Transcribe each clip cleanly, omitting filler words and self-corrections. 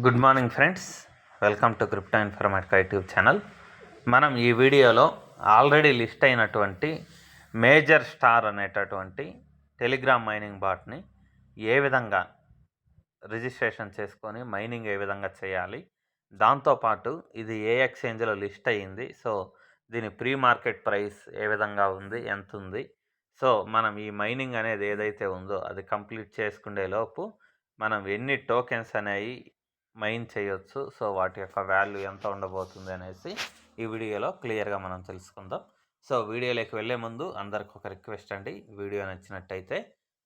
Good morning friends, welcome to crypto Informatica YouTube channel. మనం ఈ వీడియోలో ఆల్రెడీ లిస్ట్ అయినటువంటి మేజర్ స్టార్ అనేటటువంటి టెలిగ్రామ్ మైనింగ్ బాట్ని ఏ విధంగా రిజిస్ట్రేషన్ చేసుకొని మైనింగ్ ఏ విధంగా చేయాలి, దాంతోపాటు ఇది ఏ ఎక్స్చేంజ్లో లిస్ట్ అయ్యింది, సో దీని ప్రీ మార్కెట్ ప్రైస్ ఏ విధంగా ఉంది, ఎంత ఉంది, సో మనం ఈ మైనింగ్ అనేది ఏదైతే ఉందో అది కంప్లీట్ చేసుకునే లోపు మనం ఎన్ని టోకెన్స్ అనేవి మైన్ చేయొచ్చు, సో వాటి యొక్క వాల్యూ ఎంత ఉండబోతుంది అనేసి ఈ వీడియోలో క్లియర్గా మనం తెలుసుకుందాం. సో వీడియోలోకి వెళ్ళే ముందు అందరికి ఒక రిక్వెస్ట్ అండి, వీడియో నచ్చినట్టయితే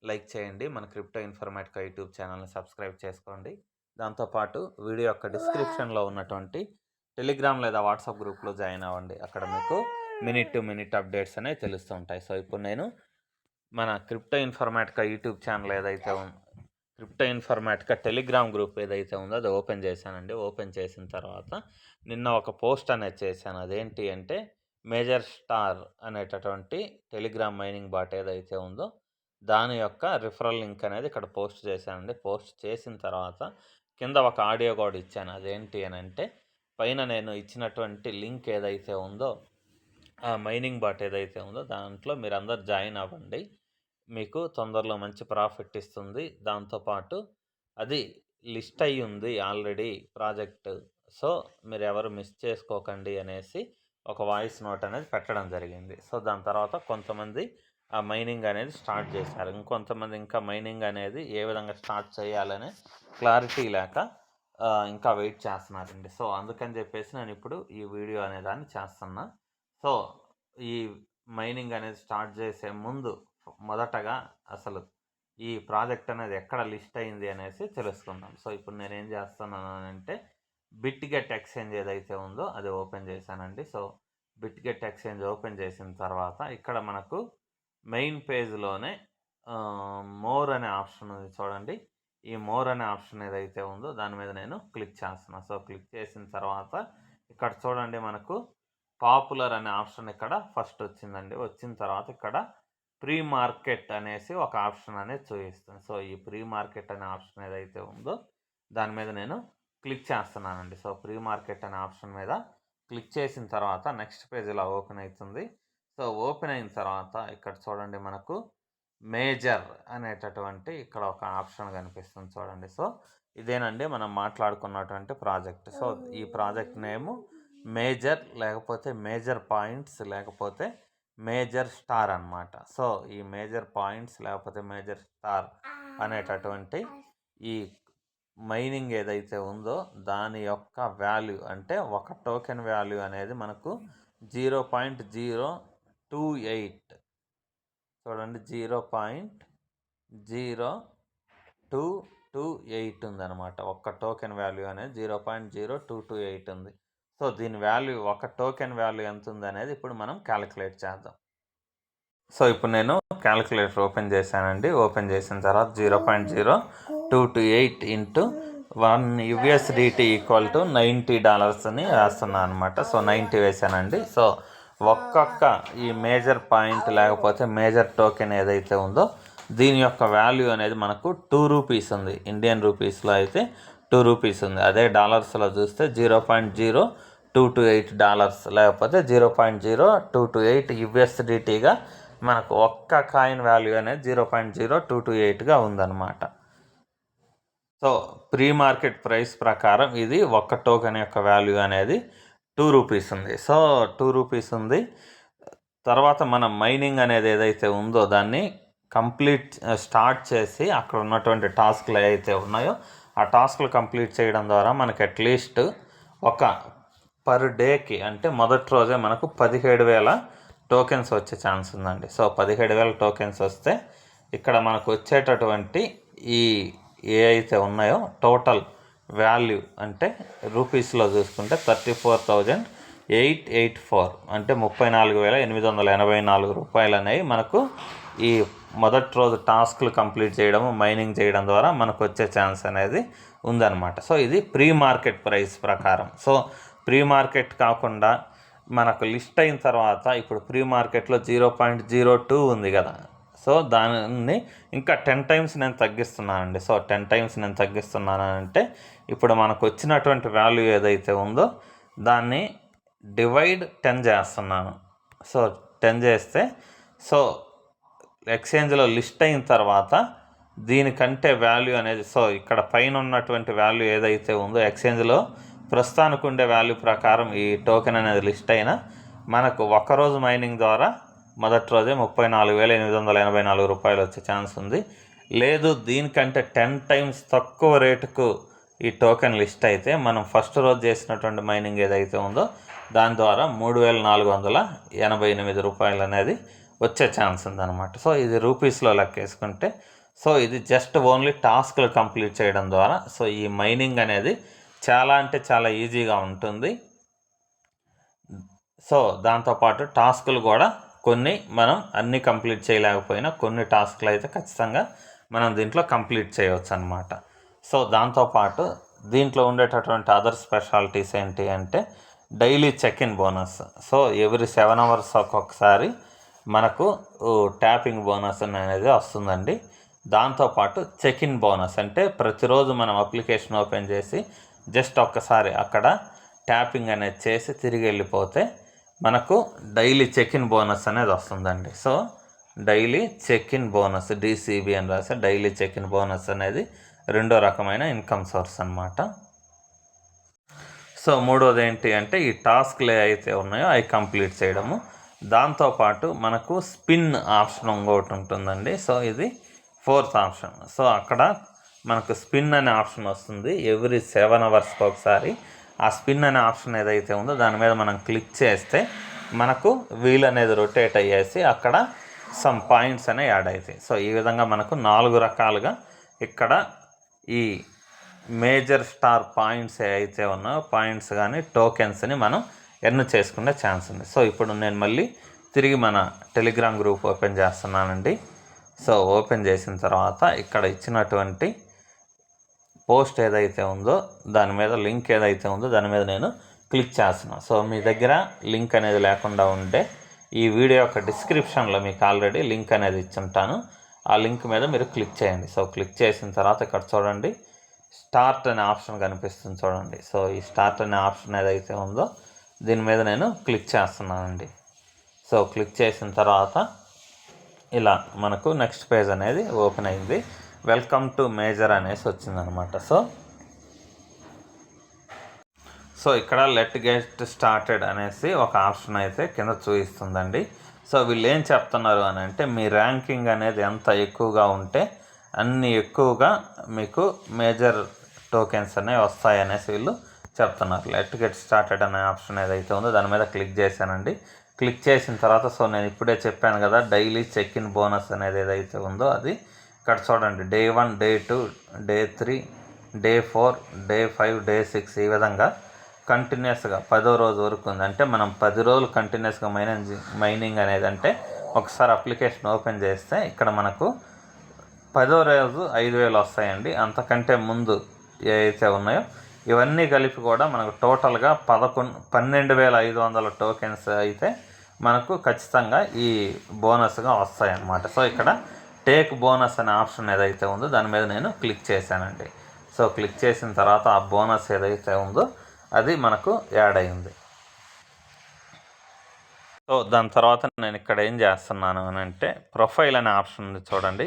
లైక్ చేయండి, మన క్రిప్టో ఇన్ఫర్మేటికా యూట్యూబ్ ఛానల్ని సబ్స్క్రైబ్ చేసుకోండి. దాంతోపాటు వీడియో యొక్క డిస్క్రిప్షన్లో ఉన్నటువంటి టెలిగ్రామ్ లేదా వాట్సాప్ గ్రూప్లో జాయిన్ అవ్వండి, అక్కడ మీకు మినిట్ టు మినిట్ అప్డేట్స్ అనేవి తెలుస్తుంటాయి. సో ఇప్పుడు నేను మన క్రిప్టో ఇన్ఫర్మేటికా యూట్యూబ్ ఛానల్ ఏదైతే క్రిప్టో ఇన్ఫర్మేటికా టెలిగ్రామ్ గ్రూప్ ఏదైతే ఉందో అది ఓపెన్ చేశానండి. ఓపెన్ చేసిన తర్వాత నిన్న ఒక పోస్ట్ అనేది చేశాను. అదేంటి అంటే మేజర్ స్టార్ అనేటటువంటి టెలిగ్రామ్ మైనింగ్ బాట్ ఏదైతే ఉందో దాని యొక్క రిఫరల్ లింక్ అనేది ఇక్కడ పోస్ట్ చేశానండి. పోస్ట్ చేసిన తర్వాత కింద ఒక ఆడియో కూడా ఇచ్చాను. అదేంటి అని అంటే పైన నేను ఇచ్చినటువంటి లింక్ ఏదైతే ఉందో ఆ మైనింగ్ బాట్ ఏదైతే ఉందో దాంట్లో మీరు అందరు జాయిన్ అవ్వండి, మీకు తొందరలో మంచి ప్రాఫిట్ ఇస్తుంది. దాంతోపాటు అది లిస్ట్ అయ్యి ఉంది ఆల్రెడీ ప్రాజెక్ట్, సో మీరు ఎవరు మిస్ చేసుకోకండి అనేసి ఒక వాయిస్ నోట్ అనేది పెట్టడం జరిగింది. సో దాని తర్వాత కొంతమంది ఆ మైనింగ్ అనేది స్టార్ట్ చేశారు, ఇంకొంతమంది ఇంకా మైనింగ్ అనేది ఏ విధంగా స్టార్ట్ చేయాలనే క్లారిటీ లేక ఇంకా వెయిట్ చేస్తున్నారండి. సో అందుకని చెప్పేసి నేను ఇప్పుడు ఈ వీడియో అనేదాన్ని చేస్తున్నా. సో ఈ మైనింగ్ అనేది స్టార్ట్ చేసే ముందు మొదటగా అసలు ఈ ప్రాజెక్ట్ అనేది ఎక్కడ లిస్ట్ అయింది అనేసి తెలుసుకుందాం. సో ఇప్పుడు నేనేం చేస్తున్నాను అంటే బిట్గెట్ ఎక్స్చేంజ్ ఏదైతే ఉందో అది ఓపెన్ చేశానండి. సో బిట్గెట్ ఎక్స్చేంజ్ ఓపెన్ చేసిన తర్వాత ఇక్కడ మనకు మెయిన్ పేజ్లోనే మోర్ అనే ఆప్షన్ ఉంది చూడండి. ఈ మోర్ అనే ఆప్షన్ ఏదైతే ఉందో దాని మీద నేను క్లిక్ చేస్తున్నాను. సో క్లిక్ చేసిన తర్వాత ఇక్కడ చూడండి మనకు పాపులర్ అనే ఆప్షన్ ఇక్కడ ఫస్ట్ వచ్చిందండి. వచ్చిన తర్వాత ఇక్కడ ప్రీ మార్కెట్ అనేసి ఒక ఆప్షన్ అనేది చూపిస్తుంది. సో ఈ ప్రీ మార్కెట్ అనే ఆప్షన్ ఏదైతే ఉందో దాని మీద నేను క్లిక్ చేస్తున్నానండి. సో ప్రీ మార్కెట్ అనే ఆప్షన్ మీద క్లిక్ చేసిన తర్వాత నెక్స్ట్ పేజ్ ఇలా ఓపెన్ అవుతుంది. సో ఓపెన్ అయిన తర్వాత ఇక్కడ చూడండి మనకు మేజర్ అనేటటువంటి ఇక్కడ ఒక ఆప్షన్ కనిపిస్తుంది చూడండి. సో ఇదేనండి మనం మాట్లాడుకున్నటువంటి ప్రాజెక్ట్. సో ఈ ప్రాజెక్ట్ నేము మేజర్ లేకపోతే మేజర్ పాయింట్స్ లేకపోతే మేజర్ స్టార్ అన్నమాట. సో ఈ మేజర్ పాయింట్స్ లేకపోతే మేజర్ స్టార్ అనేటటువంటి ఈ మైనింగ్ ఏదైతే ఉందో దాని యొక్క వాల్యూ అంటే ఒక టోకెన్ వాల్యూ అనేది మనకు 0.028 చూడండి, 0.0228 ఉందన్నమాట. ఒక్క టోకెన్ వాల్యూ అనేది 0.0228 ఉంది. సో దీని వాల్యూ ఒక టోకెన్ వాల్యూ ఎంత ఉంది అనేది ఇప్పుడు మనం క్యాలిక్యులేట్ చేద్దాం. సో ఇప్పుడు నేను క్యాలిక్యులేటర్ ఓపెన్ చేశానండి. ఓపెన్ చేసిన తర్వాత 0.0228 ఇంటూ 1 USDT ఈక్వల్ టు $90 అని వేస్తున్నాను అనమాట. సో 90 వేసానండి. సో ఒక్కొక్క ఈ మేజర్ పాయింట్ లేకపోతే మేజర్ టోకెన్ ఏదైతే ఉందో దీని యొక్క వాల్యూ అనేది మనకు 2 రూపీస్ ఉంది. ఇండియన్ రూపీస్లో అయితే 2 రూపీస్ ఉంది. అదే డాలర్స్లో చూస్తే $0.0228 లేకపోతే 0.0228 USDTగా మనకు ఒక్క కాయిన్ వాల్యూ అనేది 0.0228గా ఉందన్నమాట. సో ప్రీ మార్కెట్ ప్రైస్ ప్రకారం ఇది ఒక్క టోకెన్ యొక్క వాల్యూ అనేది 2 రూపీస్ ఉంది. సో 2 రూపీస్ ఉంది. తర్వాత మనం మైనింగ్ అనేది ఏదైతే ఉందో దాన్ని కంప్లీట్ స్టార్ట్ చేసి అక్కడ ఉన్నటువంటి టాస్క్లు ఏవైతే ఉన్నాయో ఆ టాస్క్లు కంప్లీట్ చేయడం ద్వారా మనకి అట్లీస్ట్ ఒక పర్ డేకి అంటే మొదటి రోజే మనకు 17,000 టోకెన్స్ వచ్చే ఛాన్స్ ఉందండి. సో 17,000 టోకెన్స్ వస్తే ఇక్కడ మనకు వచ్చేటటువంటి ఈ ఏ అయితే ఉన్నాయో టోటల్ వాల్యూ అంటే రూపీస్లో చూసుకుంటే 34,884 అంటే 34,884 రూపాయలు అనేవి మనకు ఈ మొదటి రోజు టాస్క్లు కంప్లీట్ చేయడము మైనింగ్ చేయడం ద్వారా మనకు వచ్చే ఛాన్స్ అనేది ఉందన్నమాట. సో ఇది ప్రీ మార్కెట్ ప్రైస్ ప్రకారం. సో ప్రీ మార్కెట్ కాకుండా మనకు లిస్ట్ అయిన తర్వాత ఇప్పుడు ప్రీ మార్కెట్లో 0.02 ఉంది కదా. సో దాన్ని ఇంకా 10 టైమ్స్ నేను తగ్గిస్తున్నానండి. సో 10 టైమ్స్ నేను తగ్గిస్తున్నానంటే ఇప్పుడు మనకు వచ్చినటువంటి వాల్యూ ఏదైతే ఉందో దాన్ని డివైడ్ 10 చేస్తున్నాను. సో 10 చేస్తే సో ఎక్స్చేంజ్లో లిస్ట్ అయిన తర్వాత దీనికంటే వాల్యూ అనేది సో ఇక్కడ పైన ఉన్నటువంటి వాల్యూ ఏదైతే ఉందో ఎక్స్చేంజ్లో ప్రస్తుతానికి ఉండే వాల్యూ ప్రకారం ఈ టోకెన్ అనేది లిస్ట్ అయినా మనకు ఒక్కరోజు మైనింగ్ ద్వారా మొదటి రోజే 34,884 రూపాయలు వచ్చే ఛాన్స్ ఉంది. లేదు దీనికంటే 10 టైమ్స్ తక్కువ రేటుకు ఈ టోకెన్ లిస్ట్ అయితే మనం ఫస్ట్ రోజు చేసినటువంటి మైనింగ్ ఏదైతే ఉందో దాని ద్వారా 3,488 రూపాయలు అనేది వచ్చే ఛాన్స్ ఉందన్నమాట. సో ఇది రూపీస్లో లెక్కేసుకుంటే సో ఇది జస్ట్ ఓన్లీ టాస్క్లు కంప్లీట్ చేయడం ద్వారా సో ఈ మైనింగ్ అనేది చాలా అంటే చాలా ఈజీగా ఉంటుంది. సో దాంతోపాటు టాస్కులు కూడా కొన్ని మనం అన్నీ కంప్లీట్ చేయలేకపోయినా కొన్ని టాస్క్లు అయితే ఖచ్చితంగా మనం దీంట్లో కంప్లీట్ చేయవచ్చు అన్నమాట. సో దాంతోపాటు దీంట్లో ఉండేటటువంటి అదర్ స్పెషాలిటీస్ ఏంటి అంటే daily check in bonus. So every 7 hours ఒక్కొక్కసారి మనకు ట్యాపింగ్ బోనస్ అనేది వస్తుందండి. దాంతోపాటు చెక్ ఇన్ బోనస్ అంటే ప్రతిరోజు మనం అప్లికేషన్ ఓపెన్ చేసి జస్ట్ ఒక్కసారి అక్కడ ట్యాపింగ్ అనేది చేసి తిరిగి వెళ్ళిపోతే మనకు డైలీ చెక్ ఇన్ బోనస్ అనేది వస్తుందండి. So daily check in bonus DCB అని రాసే డైలీ చెక్ ఇన్ బోనస్ అనేది రెండో రకమైన ఇన్కమ్ సోర్స్ అన్నమాట. సో మూడోది ఏంటి అంటే ఈ టాస్క్లు అయితే ఉన్నాయో అవి కంప్లీట్ చేయడము. దాంతోపాటు మనకు స్పిన్ ఆప్షన్ ఇంకోటి ఉంటుందండి. సో ఇది 4th ఆప్షన్. సో అక్కడ మనకు స్పిన్ అనే ఆప్షన్ వస్తుంది ఎవ్రీ 7 అవర్స్కి ఒకసారి. ఆ స్పిన్ అనే ఆప్షన్ ఏదైతే ఉందో దాని మీద మనం క్లిక్ చేస్తే మనకు వీల్ అనేది రొటేట్ అయ్యేసి అక్కడ సమ్ పాయింట్స్ అనేవి యాడ్ అవుతాయి. సో ఈ విధంగా మనకు 4 రకాలుగా ఇక్కడ ఈ మేజర్ స్టార్ పాయింట్స్ ఏవైతే ఉన్నాయో పాయింట్స్ కానీ టోకెన్స్ని మనం ఎర్న్ చేసుకునే ఛాన్స్ ఉంది. సో ఇప్పుడు నేను మళ్ళీ తిరిగి మన టెలిగ్రామ్ గ్రూప్ ఓపెన్ చేస్తున్నానండి. సో ఓపెన్ చేసిన తర్వాత ఇక్కడ ఇచ్చినటువంటి పోస్ట్ ఏదైతే ఉందో దాని మీద లింక్ ఏదైతే ఉందో దాని మీద నేను క్లిక్ చేస్తున్నాను. సో మీ దగ్గర లింక్ అనేది లేకుండా ఉంటే ఈ వీడియో యొక్క డిస్క్రిప్షన్లో మీకు ఆల్రెడీ లింక్ అనేది ఇచ్చుంటాను. ఆ లింక్ మీద మీరు క్లిక్ చేయండి. సో క్లిక్ చేసిన తర్వాత ఇక్కడ చూడండి స్టార్ట్ అనే ఆప్షన్ కనిపిస్తుంది చూడండి. సో ఈ స్టార్ట్ అనే ఆప్షన్ ఏదైతే ఉందో దీని మీద నేను క్లిక్ చేస్తున్నానండి. సో క్లిక్ చేసిన తర్వాత ఇలా మనకు నెక్స్ట్ పేజ్ అనేది ఓపెన్ అయింది. వెల్కమ్ టు మేజర్ అనేసి వచ్చిందనమాట. సో ఇక్కడ లెట్ గెట్ స్టార్టెడ్ అనేసి ఒక ఆప్షన్ అయితే కింద చూపిస్తుందండి. సో వీళ్ళు ఏం చెప్తున్నారు అని అంటే మీ ర్యాంకింగ్ అనేది ఎంత ఎక్కువగా ఉంటే అన్ని ఎక్కువగా మీకు మేజర్ టోకెన్స్ అనేవి వస్తాయి అనేసి వీళ్ళు చెప్తున్నారు. లెట్ గెట్ స్టార్టెడ్ అనే ఆప్షన్ ఏదైతే ఉందో దాని మీద క్లిక్ చేశానండి. క్లిక్ చేసిన తర్వాత సో నేను ఇప్పుడే చెప్పాను కదా డైలీ చెక్ ఇన్ బోనస్ అనేది ఏదైతే ఉందో అది ఇక్కడ చూడండి day 1, day 2, day 3, day 4, day 5, day 6 ఈ విధంగా కంటిన్యూస్గా 10వ రోజు వరకు ఉంది. అంటే మనం 10 రోజులు కంటిన్యూస్గా మైనింగ్ అనేది అంటే ఒకసారి అప్లికేషన్ ఓపెన్ చేస్తే ఇక్కడ మనకు 10వ రోజు 5,000 వస్తాయండి. అంతకంటే ముందు ఏవైతే ఉన్నాయో ఇవన్నీ కలిపి కూడా మనకు టోటల్గా 12,500 టోకెన్స్ అయితే మనకు ఖచ్చితంగా ఈ బోనస్గా వస్తాయన్నమాట. సో ఇక్కడ టేక్ బోనస్ అనే ఆప్షన్ ఏదైతే ఉందో దాని మీద నేను క్లిక్ చేశానండి. సో క్లిక్ చేసిన తర్వాత ఆ బోనస్ ఏదైతే ఉందో అది మనకు యాడ్ అయింది. సో దాని తర్వాత నేను ఇక్కడ ఏం చేస్తున్నాను అని అంటే ప్రొఫైల్ అనే ఆప్షన్ ఉంది చూడండి.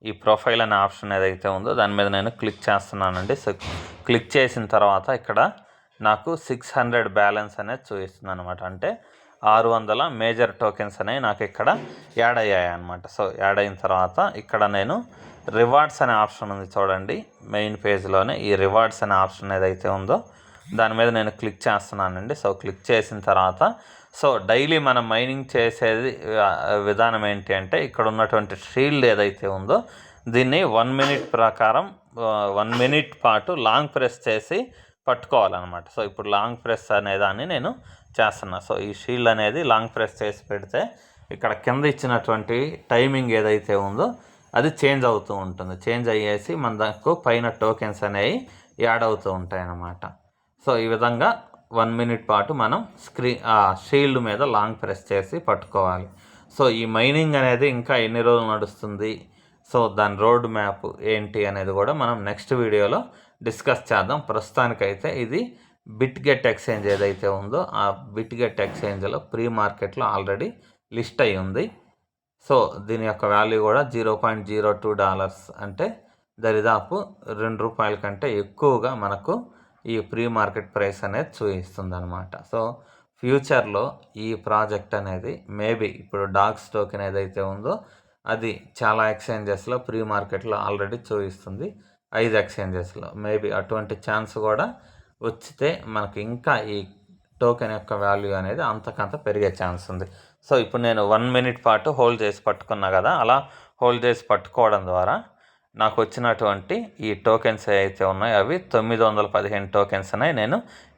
ఈ ప్రొఫైల్ అనే ఆప్షన్ ఏదైతే ఉందో దాని మీద నేను క్లిక్ చేస్తున్నానండి. సో క్లిక్ చేసిన తర్వాత ఇక్కడ నాకు 600 బ్యాలెన్స్ అనేది చూపిస్తుంది అనమాట. అంటే 600 మేజర్ టోకెన్స్ అనేవి నాకు ఇక్కడ యాడ్ అయ్యాయి అనమాట. సో యాడ్ అయిన తర్వాత ఇక్కడ నేను రివార్డ్స్ అనే ఆప్షన్ ఉంది చూడండి. మెయిన్ పేజ్లోనే ఈ రివార్డ్స్ అనే ఆప్షన్ ఏదైతే ఉందో దాని మీద నేను క్లిక్ చేస్తున్నానండి. సో క్లిక్ చేసిన తర్వాత సో డైలీ మనం మైనింగ్ చేసేది విధానం ఏంటి అంటే ఇక్కడ ఉన్నటువంటి షీల్డ్ ఏదైతే ఉందో దీన్ని 1 మినిట్ ప్రకారం 1 మినిట్ పాటు లాంగ్ ప్రెస్ చేసి పట్టుకోవాలన్నమాట. సో ఇప్పుడు లాంగ్ ప్రెస్ అనేదాన్ని నేను చేస్తున్నా. సో ఈ షీల్డ్ అనేది లాంగ్ ప్రెస్ చేసి పెడితే ఇక్కడ కింద ఇచ్చినటువంటి టైమింగ్ ఏదైతే ఉందో అది చేంజ్ అవుతూ ఉంటుంది. చేంజ్ అయ్యేసి మన దానికి పైన టోకెన్స్ అనేవి యాడ్ అవుతూ ఉంటాయి అన్నమాట. సో ఈ విధంగా 1 మినిట్ పాటు మనం షీల్డ్ మీద లాంగ్ ప్రెస్ చేసి పట్టుకోవాలి. సో ఈ మైనింగ్ అనేది ఇంకా ఎన్ని రోజులు నడుస్తుంది, సో దాని రోడ్ మ్యాప్ ఏంటి అనేది కూడా మనం నెక్స్ట్ వీడియోలో డిస్కస్ చేద్దాం. ప్రస్తుతానికైతే ఇది బిట్గెట్ ఎక్స్చేంజ్ ఏదైతే ఉందో ఆ బిట్గెట్ ఎక్స్చేంజ్లో ప్రీ మార్కెట్లో ఆల్రెడీ లిస్ట్ అయి ఉంది. సో దీని యొక్క వాల్యూ కూడా $0.02 అంటే దరిదాపు ₹2 కంటే ఎక్కువగా మనకు ఈ ప్రీ మార్కెట్ ప్రైస్ అనేది చూపిస్తుంది అనమాట. సో ఫ్యూచర్లో ఈ ప్రాజెక్ట్ అనేది మేబీ ఇప్పుడు డాగ్స్ టోకెన్ ఏదైతే ఉందో అది చాలా ఎక్స్చేంజెస్లో ప్రీ మార్కెట్లో ఆల్రెడీ చూపిస్తుంది, 5 ఎక్స్చేంజెస్లో. మేబీ అటువంటి ఛాన్స్ కూడా వచ్చితే మనకు ఇంకా ఈ టోకెన్ యొక్క వాల్యూ అనేది అంతకంత పెరిగే ఛాన్స్ ఉంది. సో ఇప్పుడు నేను 1 మినిట్ పాటు హోల్డ్ చేసి పట్టుకున్నా కదా, అలా హోల్డ్ చేసి పట్టుకోవడం ద్వారా నాకు వచ్చినటువంటి ఈ టోకెన్స్ ఏవైతే ఉన్నాయో అవి 915 టోకెన్స్ అనేవి నేను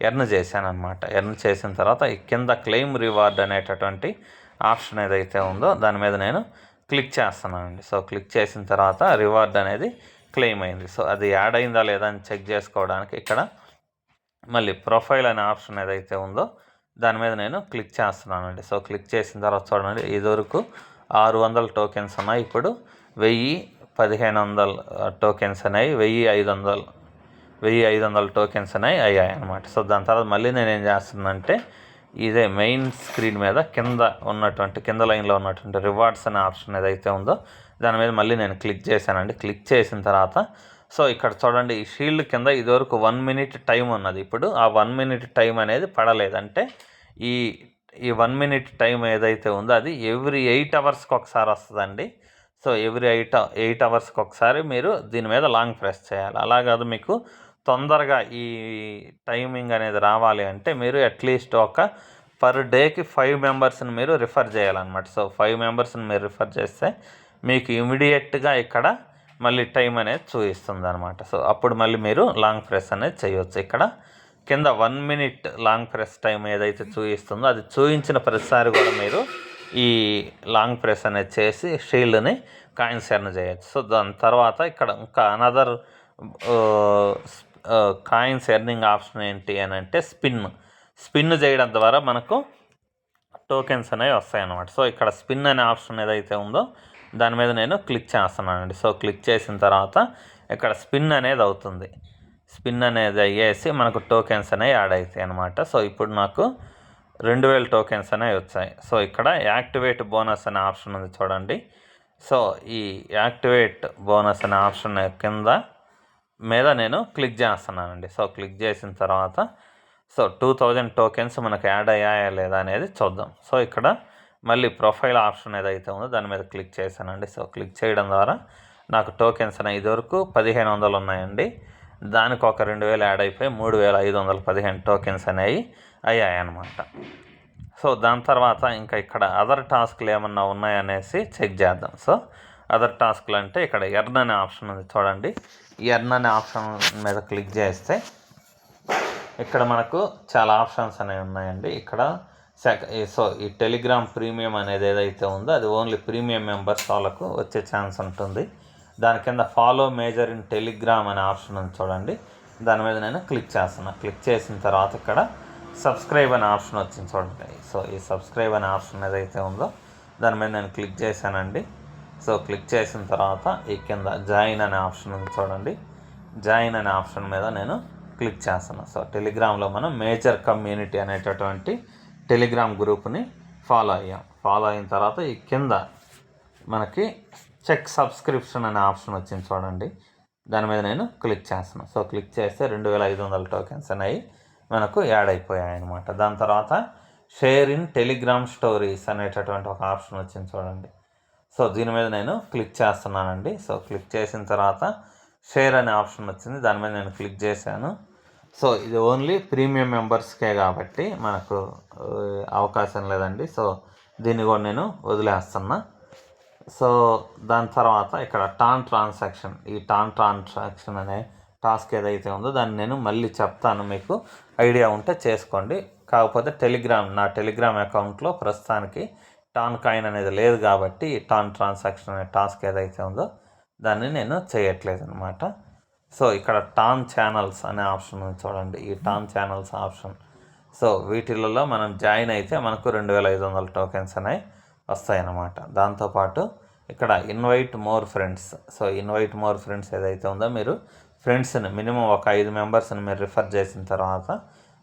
ఎర్న్ చేశాను అనమాట. ఎర్న్ చేసిన తర్వాత ఈ కింద క్లెయిమ్ రివార్డ్ అనేటటువంటి ఆప్షన్ ఏదైతే ఉందో దాని మీద నేను క్లిక్ చేస్తున్నానండి. సో క్లిక్ చేసిన తర్వాత రివార్డ్ అనేది క్లెయిమ్ అయింది. సో అది యాడ్ అయిందా లేదా అని చెక్ చేసుకోవడానికి ఇక్కడ మళ్ళీ ప్రొఫైల్ అనే ఆప్షన్ ఏదైతే ఉందో దాని మీద నేను క్లిక్ చేస్తున్నానండి. సో క్లిక్ చేసిన తర్వాత చూడండి, ఇదివరకు 600 టోకెన్స్ ఉన్నాయి, ఇప్పుడు 1500 టోకెన్స్ అనేవి 1500 టోకెన్స్ అనేవి అయ్యాయి అనమాట. సో దాని తర్వాత మళ్ళీ నేను ఏం చేస్తున్నానంటే ఇదే మెయిన్ స్క్రీన్ మీద కింద లైన్లో ఉన్నటువంటి రివార్డ్స్ అనే ఆప్షన్ ఏదైతే ఉందో దాని మీద మళ్ళీ నేను క్లిక్ చేశానండి. క్లిక్ చేసిన తర్వాత సో ఇక్కడ చూడండి, ఈ షీల్డ్ కింద ఇదివరకు 1 మినిట్ టైం ఉన్నది, ఇప్పుడు ఆ 1 మినిట్ టైం అనేది పడలేదంటే ఈ 1 మినిట్ టైం ఏదైతే ఉందో అది ఎవ్రీ 8 అవర్స్కి ఒకసారి వస్తుందండి. సో ఎవ్రీ 8 అవర్స్కి ఒకసారి మీరు దీని మీద లాంగ్ ప్రెస్ చేయాలి. అలా కాదు, మీకు తొందరగా ఈ టైమింగ్ అనేది రావాలి అంటే మీరు అట్లీస్ట్ ఒక పర్ డేకి 5 మెంబర్స్ని మీరు రిఫర్ చేయాలన్నమాట. సో 5 మెంబర్స్ని మీరు రిఫర్ చేస్తే మీకు ఇమీడియట్గా ఇక్కడ మళ్ళీ టైం అనేది చూపిస్తుంది అనమాట. సో అప్పుడు మళ్ళీ మీరు లాంగ్ ప్రెస్ అనేది చేయవచ్చు. ఇక్కడ కింద 1 మినిట్ లాంగ్ ప్రెస్ టైం ఏదైతే చూపిస్తుందో అది చూపించిన ప్రతిసారి కూడా మీరు ఈ లాంగ్ ప్రెస్ అనేది చేసి షీల్డ్ని కాయిన్స్ ఎర్న్ చేయొచ్చు. సో దాని తర్వాత ఇక్కడ ఇంకా అనదర్ కాయిన్స్ ఎర్నింగ్ ఆప్షన్ ఏంటి అని అంటే స్పిన్ చేయడం ద్వారా మనకు టోకెన్స్ అనేవి వస్తాయన్నమాట. సో ఇక్కడ స్పిన్ అనే ఆప్షన్ ఏదైతే ఉందో దాని మీద నేను క్లిక్ చేస్తున్నానండి. సో క్లిక్ చేసిన తర్వాత ఇక్కడ స్పిన్ అనేది అవుతుంది. స్పిన్ అనేది అయ్యేసి మనకు టోకెన్స్ అనేవి యాడ్ అవుతాయి అన్నమాట. సో ఇప్పుడు నాకు 2000 టోకెన్స్ అనేవి వచ్చాయి. సో ఇక్కడ యాక్టివేట్ బోనస్ అనే ఆప్షన్ ఉంది చూడండి. సో ఈ యాక్టివేట్ బోనస్ అనే ఆప్షన్ కింద మీద నేను క్లిక్ చేస్తున్నానండి. సో క్లిక్ చేసిన తర్వాత సో 2000 టోకెన్స్ మనకు యాడ్ అయ్యాయా లేదా అనేది చూద్దాం. సో ఇక్కడ మళ్ళీ ప్రొఫైల్ ఆప్షన్ ఏదైతే ఉందో దాని మీద క్లిక్ చేశానండి. సో క్లిక్ చేయడం ద్వారా నాకు టోకెన్స్ అనేవి ఇదివరకు 1500 ఉన్నాయండి, దానికి ఒక 2000 యాడ్ అయిపోయి 3515 టోకెన్స్ అనేవి అయ్యాయన్నమాట. సో దాని తర్వాత ఇంకా ఇక్కడ అదర్ టాస్క్లు ఏమన్నా ఉన్నాయనేసి చెక్ చేద్దాం. సో అదర్ టాస్క్లు అంటే ఇక్కడ ఎర్న్ అనే ఆప్షన్ ఉంది చూడండి. ఈ ఎర్న్ అనే ఆప్షన్ మీద క్లిక్ చేస్తే ఇక్కడ మనకు చాలా ఆప్షన్స్ అనేవి ఉన్నాయండి. ఇక్కడ సో ఈ టెలిగ్రామ్ ప్రీమియం అనేది ఏదైతే ఉందో అది ఓన్లీ ప్రీమియం మెంబర్స్ వాళ్ళకు వచ్చే ఛాన్స్ ఉంటుంది. దాని కింద ఫాలో మేజర్ ఇన్ టెలిగ్రామ్ అనే ఆప్షన్ ఉంది చూడండి, దాని మీద నేను క్లిక్ చేస్తున్నా. క్లిక్ చేసిన తర్వాత ఇక్కడ సబ్స్క్రైబ్ అనే ఆప్షన్ వచ్చింది చూడండి. సో ఈ సబ్స్క్రైబ్ అనే ఆప్షన్ ఏదైతే ఉందో దాని మీద నేను క్లిక్ చేశానండి. సో క్లిక్ చేసిన తర్వాత ఈ కింద జాయిన్ అనే ఆప్షన్ ఉంది చూడండి, జాయిన్ అనే ఆప్షన్ మీద నేను క్లిక్ చేస్తున్నాను. సో టెలిగ్రామ్లో మనం మేజర్ కమ్యూనిటీ అనేటటువంటి టెలిగ్రామ్ గ్రూప్ని ఫాలో అయ్యాం. ఫాలో అయిన తర్వాత ఈ కింద మనకి చెక్ సబ్స్క్రిప్షన్ అనే ఆప్షన్ వచ్చింది చూడండి, దాని మీద నేను క్లిక్ చేస్తున్నాను. సో క్లిక్ చేస్తే 2500 టోకెన్స్ అనేవి మనకు యాడ్ అయిపోయాయి అన్నమాట. దాని తర్వాత షేర్ ఇన్ టెలిగ్రామ్ స్టోరీస్ అనేటటువంటి ఒక ఆప్షన్ వచ్చింది చూడండి. సో దీని మీద నేను క్లిక్ చేస్తున్నానండి. సో క్లిక్ చేసిన తర్వాత షేర్ అనే ఆప్షన్ వచ్చింది, దాని మీద నేను క్లిక్ చేశాను. సో ఇది ఓన్లీ ప్రీమియం మెంబర్స్కే కాబట్టి మనకు అవకాశం లేదండి. సో దీన్ని కూడా నేను వదిలేస్తున్నా. సో దాని తర్వాత ఇక్కడ ట్రాన్సాక్షన్ అనే టాస్క్ ఏదైతే ఉందో దాన్ని నేను మళ్ళీ చెప్తాను, మీకు ఐడియా ఉంటే చేసుకోండి. కాకపోతే నా టెలిగ్రామ్ అకౌంట్లో ప్రస్తుతానికి టాన్ కాయిన్ అనేది లేదు కాబట్టి ట్రాన్సాక్షన్ అనే టాస్క్ ఏదైతే ఉందో దాన్ని నేను చేయట్లేదు అనమాట. సో ఇక్కడ టాన్ ఛానల్స్ అనే ఆప్షన్ ఉంది చూడండి, ఈ టాన్ ఛానల్స్ ఆప్షన్. సో వీటిలలో మనం జాయిన్ అయితే మనకు 2500 టోకెన్స్ అనేవి వస్తాయన్నమాట. దాంతోపాటు ఇక్కడ invite more friends. So invite more friends ఏదైతే ఉందో మీరు ఫ్రెండ్స్ని మినిమం ఒక 5 మెంబర్స్ని మీరు రిఫర్ చేసిన తర్వాత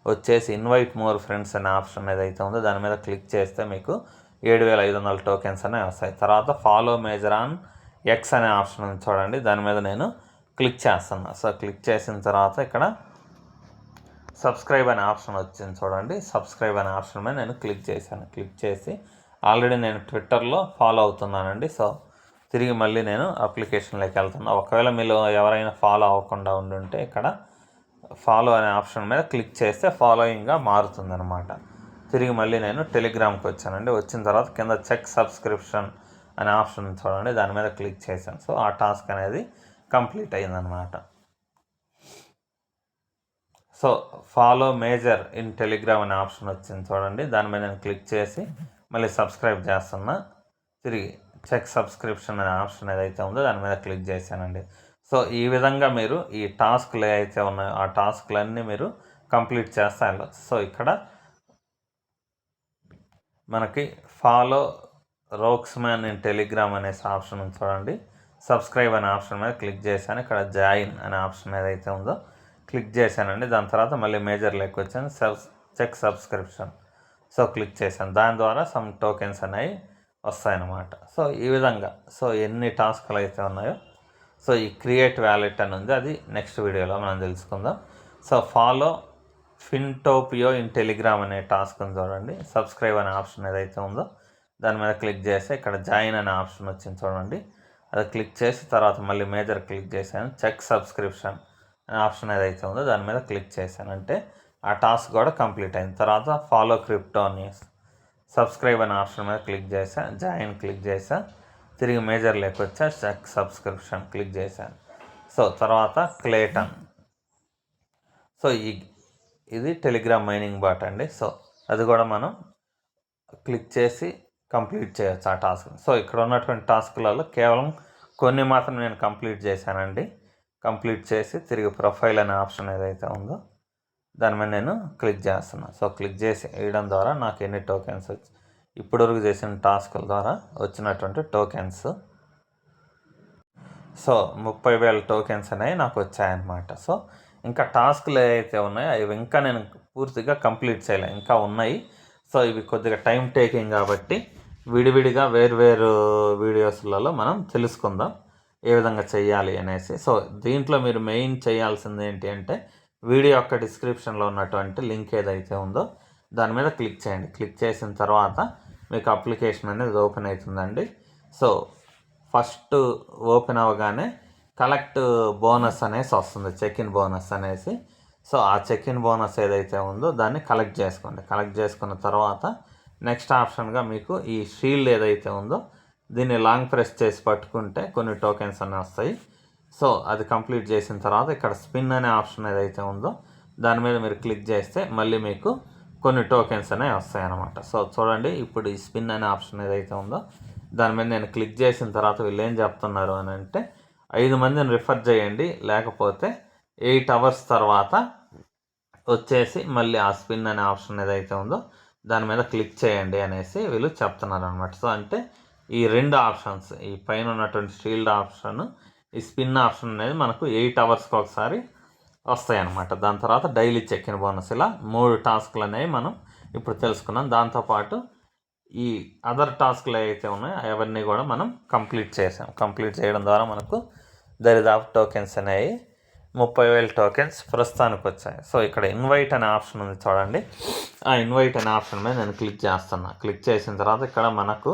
వచ్చేసి ఇన్వైట్ మోర్ ఫ్రెండ్స్ అనే ఆప్షన్ ఏదైతే ఉందో దాని మీద క్లిక్ చేస్తే మీకు 7500 టోకెన్స్ అనేవి వస్తాయి. తర్వాత ఫాలో మేజర్ ఆన్ ఎక్స్ అనే ఆప్షన్ ఉంది చూడండి, దాని మీద నేను క్లిక్ చేస్తున్నా. సో క్లిక్ చేసిన తర్వాత ఇక్కడ సబ్స్క్రైబ్ అనే ఆప్షన్ వచ్చింది చూడండి. సబ్స్క్రైబ్ అనే ఆప్షన్ మీద నేను క్లిక్ చేశాను. క్లిక్ చేసి ఆల్రెడీ నేను ట్విట్టర్లో ఫాలో అవుతున్నానండి. సో తిరిగి మళ్ళీ నేను అప్లికేషన్లోకి వెళ్తున్నా. ఒకవేళ మీరు ఎవరైనా ఫాలో అవ్వకుండా ఉండుంటే ఇక్కడ ఫాలో అనే ఆప్షన్ మీద క్లిక్ చేస్తే ఫాలోయింగ్గా మారుతుందన్నమాట. తిరిగి మళ్ళీ నేను టెలిగ్రామ్కి వచ్చానండి. వచ్చిన తర్వాత కింద చెక్ సబ్స్క్రిప్షన్ అనే ఆప్షన్ చూడండి, దాని మీద క్లిక్ చేశాను. సో ఆ టాస్క్ అనేది కంప్లీట్ అయిందనమాట. So follow major in Telegram అనే ఆప్షన్ వచ్చింది చూడండి, దాని మీద నేను క్లిక్ చేసి మళ్ళీ సబ్స్క్రైబ్ చేస్తున్నా. తిరిగి చెక్ సబ్స్క్రిప్షన్ అనే ఆప్షన్ ఏదైతే ఉందో దాని మీద క్లిక్ చేశానండి. సో ఈ విధంగా మీరు ఈ టాస్క్లు ఏవైతే ఉన్నాయో ఆ టాస్క్లన్నీ మీరు కంప్లీట్ చేస్తా వెళ్ళచ్చు. సో ఇక్కడ మనకి ఫాలో రోక్స్మ్యాన్ ఇన్ టెలిగ్రామ్ అనే ఆప్షన్ ఉంది చూడండి. సబ్స్క్రైబ్ అనే ఆప్షన్ మీద క్లిక్ చేశాను. ఇక్కడ జాయిన్ అనే ఆప్షన్ ఏదైతే ఉందో క్లిక్ చేశానండి. దాని తర్వాత మళ్ళీ మేజర్ లెక్క వచ్చాను, చెక్ సబ్స్క్రిప్షన్. సో క్లిక్ చేశాను. దాని ద్వారా సమ్ టోకెన్స్ అనేవి వస్తాయన్నమాట. సో ఈ విధంగా సో ఎన్ని టాస్క్లు అయితే ఉన్నాయో సో ఈ క్రియేట్ వ్యాలెట్ అని ఉంది, అది నెక్స్ట్ వీడియోలో మనం తెలుసుకుందాం. సో ఫాలో ఫిన్టోపియో ఇన్ టెలిగ్రామ్ అనే టాస్క్ ఉంది చూడండి. సబ్స్క్రైబ్ అనే ఆప్షన్ ఏదైతే ఉందో దాని మీద క్లిక్ చేస్తే ఇక్కడ జాయిన్ అనే ఆప్షన్ వచ్చింది చూడండి, అది క్లిక్ చేసి తర్వాత మళ్ళీ మేజర్ క్లిక్ చేశాను. చెక్ సబ్స్క్రిప్షన్ అనే ఆప్షన్ ఏదైతే ఉందో దాని మీద క్లిక్ చేశాను, అంటే ఆ టాస్క్ కూడా కంప్లీట్ అయింది. తర్వాత ఫాలో క్రిప్టో న్యూస్ సబ్స్క్రైబ్ అనే ఆప్షన్ మీద క్లిక్ చేశా, జాయిన్ క్లిక్ చేశా, తిరిగి మేజర్ లెక్క వచ్చా, చెక్ సబ్స్క్రిప్షన్ క్లిక్ చేశాను. సో తర్వాత క్లేటన్. సో ఇది టెలిగ్రామ్ మైనింగ్ బాట్ అండి. సో అది కూడా మనం క్లిక్ చేసి కంప్లీట్ చేయొచ్చు ఆ టాస్క్. సో ఇక్కడ ఉన్నటువంటి టాస్క్లలో కేవలం కొన్ని మాత్రం నేను కంప్లీట్ చేశానండి. కంప్లీట్ చేసి తిరిగి ప్రొఫైల్ అనే ఆప్షన్ ఏదైతే ఉందో దాని మీద నేను క్లిక్ చేస్తున్నాను. సో క్లిక్ చేసి వేయడం ద్వారా నాకు ఎన్ని టోకెన్స్ వచ్చి ఇప్పటివరకు చేసిన టాస్కుల ద్వారా వచ్చినటువంటి టోకెన్స్ సో 30,000 టోకెన్స్ అనేవి నాకు వచ్చాయన్నమాట. సో ఇంకా టాస్క్లు ఏవైతే ఉన్నాయో అవి ఇంకా నేను పూర్తిగా కంప్లీట్ చేయలేను, ఇంకా ఉన్నాయి. సో ఇవి కొద్దిగా టైం టేకింగ్ కాబట్టి విడివిడిగా వేరు వీడియోస్లలో మనం తెలుసుకుందాం ఏ విధంగా చేయాలి అనేసి. సో దీంట్లో మీరు మెయిన్ చేయాల్సింది ఏంటి అంటే వీడియో యొక్క డిస్క్రిప్షన్లో ఉన్నటువంటి లింక్ ఏదైతే ఉందో దాని మీద క్లిక్ చేయండి. క్లిక్ చేసిన తర్వాత మీకు అప్లికేషన్ అనేది ఓపెన్ అవుతుందండి. సో ఫస్ట్ ఓపెన్ అవ్వగానే కలెక్ట్ బోనస్ అనేసి వస్తుంది, చెక్ ఇన్ బోనస్ అనేసి. సో ఆ చెక్ ఇన్ బోనస్ ఏదైతే ఉందో దాన్ని కలెక్ట్ చేసుకోండి. కలెక్ట్ చేసుకున్న తర్వాత నెక్స్ట్ ఆప్షన్గా మీకు ఈ షీల్డ్ ఏదైతే ఉందో దీన్ని లాంగ్ ప్రెస్ చేసి పట్టుకుంటే కొన్ని టోకెన్స్ అనేవి వస్తాయి. సో అది కంప్లీట్ చేసిన తర్వాత ఇక్కడ స్పిన్ అనే ఆప్షన్ ఏదైతే ఉందో దాని మీద మీరు క్లిక్ చేస్తే మళ్ళీ మీకు కొన్ని టోకెన్స్ అనేవి వస్తాయి అన్నమాట. సో చూడండి, ఇప్పుడు ఈ స్పిన్ అనే ఆప్షన్ ఏదైతే ఉందో దాని మీద నేను క్లిక్ చేసిన తర్వాత వీళ్ళు ఏం చెప్తున్నారు అని అంటే 5 మందిని రిఫర్ చేయండి, లేకపోతే 8 అవర్స్ తర్వాత వచ్చేసి మళ్ళీ ఆ స్పిన్ అనే ఆప్షన్ ఏదైతే ఉందో దాని మీద క్లిక్ చేయండి అనేసి వీళ్ళు చెప్తున్నారు అనమాట. సో అంటే ఈ 2 ఆప్షన్స్, ఈ పైన ఉన్నటువంటి షీల్డ్ ఆప్షన్, ఈ స్పిన్ ఆప్షన్ అనేది మనకు 8 అవర్స్కి ఒకసారి వస్తాయి అన్నమాట. దాని తర్వాత డైలీ చెక్ ఇన్ బోనస్, ఇలా 3 టాస్క్లు అనేవి మనం ఇప్పుడు తెలుసుకున్నాం. దాంతోపాటు ఈ అదర్ టాస్క్లు ఏవైతే ఉన్నాయో అవన్నీ కూడా మనం కంప్లీట్ చేసాం. కంప్లీట్ చేయడం ద్వారా మనకు దరిదాపు టోకెన్స్ అనేవి 30,000 టోకెన్స్ ప్రస్తుతానికి వచ్చాయి. సో ఇక్కడ ఇన్వైట్ అనే ఆప్షన్ ఉంది చూడండి, ఆ ఇన్వైట్ అనే ఆప్షన్ మీద నేను క్లిక్ చేస్తున్నా. క్లిక్ చేసిన తర్వాత ఇక్కడ మనకు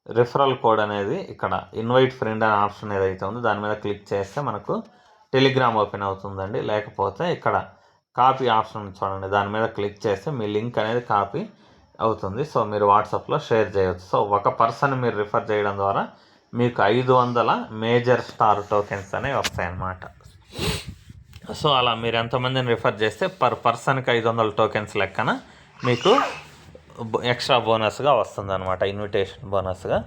రిఫరల్ కోడ్ అనేది ఇక్కడ ఇన్వైట్ ఫ్రెండ్ అనే ఆప్షన్ ఏదైతే ఉందో దాని మీద క్లిక్ చేస్తే మనకు టెలిగ్రామ్ ఓపెన్ అవుతుందండి. లేకపోతే ఇక్కడ కాపీ ఆప్షన్ చూడండి, దాని మీద క్లిక్ చేస్తే మీ లింక్ అనేది కాపీ అవుతుంది. సో మీరు వాట్సాప్లో షేర్ చేయవచ్చు. సో ఒక పర్సన్ మీరు రిఫర్ చేయడం ద్వారా మీకు 500 మేజర్ స్టార్ టోకెన్స్ అనేవి వస్తాయన్నమాట. సో అలా మీరు ఎంతమందిని రిఫర్ చేస్తే పర్ పర్సన్కి 500 టోకెన్స్ లెక్కన మీకు ఎక్స్ట్రా బోనస్గా వస్తుంది అనమాట, ఇన్విటేషన్ బోనస్గా.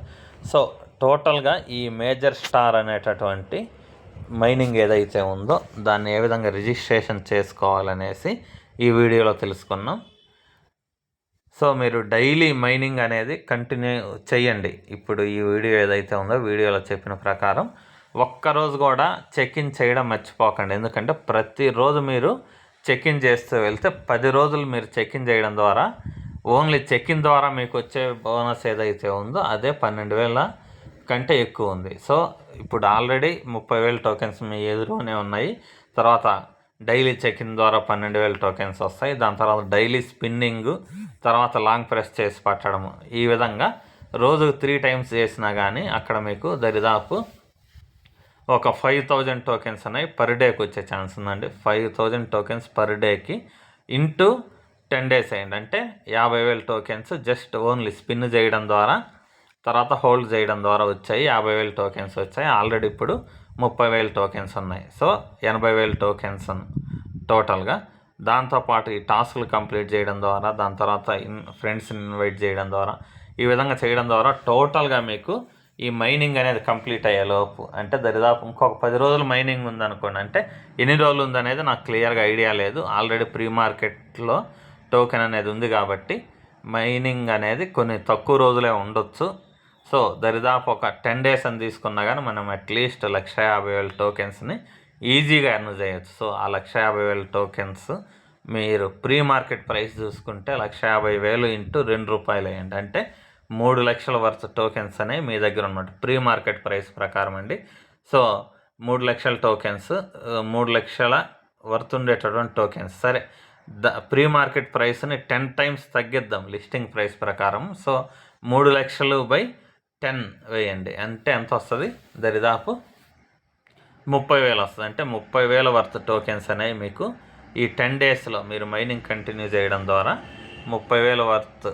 సో టోటల్గా ఈ మేజర్ స్టార్ అనేటటువంటి మైనింగ్ ఏదైతే ఉందో దాన్ని ఏ విధంగా రిజిస్ట్రేషన్ చేసుకోవాలనేసి ఈ వీడియోలో తెలుసుకున్నాం. సో మీరు డైలీ మైనింగ్ అనేది కంటిన్యూ చేయండి. ఇప్పుడు ఈ వీడియో ఏదైతే ఉందో వీడియోలో చెప్పిన ప్రకారం ఒక్కరోజు కూడా చెక్-ఇన్ చేయడం మర్చిపోకండి. ఎందుకంటే ప్రతిరోజు మీరు చెక్-ఇన్ చేస్తూ వెళ్తే 10 రోజులు మీరు చెక్-ఇన్ చేయడం ద్వారా ఓన్లీ చెక్-ఇన్ ద్వారా మీకు వచ్చే బోనస్ ఏదైతే ఉందో అదే 12,000 కంటే ఎక్కువ ఉంది. సో ఇప్పుడు ఆల్రెడీ 30,000 టోకెన్స్ మీ ఎదురునే ఉన్నాయి. తర్వాత డైలీ చెక్-ఇన్ ద్వారా 12,000 టోకెన్స్ వస్తాయి. దాని తర్వాత డైలీ స్పిన్నింగ్, తర్వాత లాంగ్ ప్రెస్ చేసి పట్టడము, ఈ విధంగా రోజుకు 3 టైమ్స్ చేసినా కానీ అక్కడ మీకు దరిదాపు ఒక 5,000 టోకెన్స్ అనేవి పర్ డేకి వచ్చే ఛాన్స్ ఉందండి. 5,000 టోకెన్స్ పర్ డేకి ఇంటూ 10 డేస్ అయ్యండి, అంటే 50,000 టోకెన్స్ జస్ట్ ఓన్లీ స్పిన్ చేయడం ద్వారా, తర్వాత హోల్డ్ చేయడం ద్వారా వచ్చాయి. 50,000 టోకెన్స్ వచ్చాయి. ఆల్రెడీ ఇప్పుడు 30,000 టోకెన్స్ ఉన్నాయి. సో 80,000 టోకెన్స్ టోటల్గా. దాంతోపాటు ఈ టాస్క్లు కంప్లీట్ చేయడం ద్వారా, దాని తర్వాత ఫ్రెండ్స్ని ఇన్వైట్ చేయడం ద్వారా, ఈ విధంగా చేయడం ద్వారా టోటల్గా మీకు ఈ మైనింగ్ అనేది కంప్లీట్ అయ్యేలోపు, అంటే దరిదాపు ఇంకొక 10 రోజులు మైనింగ్ ఉందనుకోండి, అంటే ఎన్ని రోజులు ఉందనేది నాకు క్లియర్గా ఐడియా లేదు. ఆల్రెడీ ప్రీ మార్కెట్లో టోకెన్ అనేది ఉంది కాబట్టి మైనింగ్ అనేది కొన్ని తక్కువ రోజులే ఉండొచ్చు. సో దరిదాపు ఒక 10 డేస్ అని తీసుకున్నా కానీ మనం అట్లీస్ట్ 150,000 టోకెన్స్ని ఈజీగా ఎర్న్ చేయొచ్చు. సో ఆ 150,000 టోకెన్స్ మీరు ప్రీ మార్కెట్ ప్రైస్ చూసుకుంటే 150,000 ఇంటూ ₹2 అయ్యండి, అంటే 3 లక్షల వర్త్ టోకెన్స్ అనేవి మీ దగ్గర ఉన్నట్టు ప్రీ మార్కెట్ ప్రైస్ ప్రకారం అండి. సో 3 లక్షల టోకెన్స్, 3 లక్షల వర్త్ ఉండేటటువంటి టోకెన్స్. సరే, ప్రీ మార్కెట్ ప్రైస్ని 10 టైమ్స్ తగ్గిద్దాం లిస్టింగ్ ప్రైస్ ప్రకారం. సో 3 లక్షలు బై 10 వేయండి, అంటే ఎంత వస్తుంది? దరిదాపు 30,000 వస్తుంది. అంటే 30,000 వర్త్ టోకెన్స్ అనేవి మీకు ఈ 10 డేస్లో మీరు మైనింగ్ కంటిన్యూ చేయడం ద్వారా 30,000 వర్త్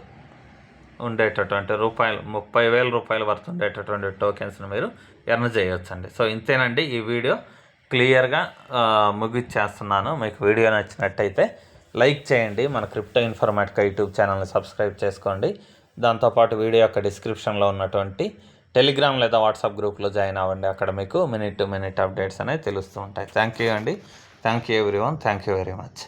ఉండేటటువంటి 30,000 రూపాయలు వర్త్ ఉండేటటువంటి టోకెన్స్ని మీరు ఎర్న్ చేయొచ్చండి. సో ఇంతేనండి, ఈ వీడియో క్లియర్గా ముగిచ్చేస్తున్నాను. మీకు వీడియో నచ్చినట్టయితే లైక్ చేయండి. మన క్రిప్టో ఇన్ఫర్మాటికా యూట్యూబ్ ఛానల్ని సబ్స్క్రైబ్ చేసుకోండి. దాంతోపాటు వీడియో యొక్క డిస్క్రిప్షన్లో ఉన్నటువంటి టెలిగ్రామ్ లేదా వాట్సాప్ గ్రూప్లో జాయిన్ అవ్వండి. అక్కడ మీకు మినిట్ టు మినిట్ అప్డేట్స్ అనేవి తెలుస్తూ ఉంటాయి. థ్యాంక్ యూ అండి. Thank you everyone. Thank you very much.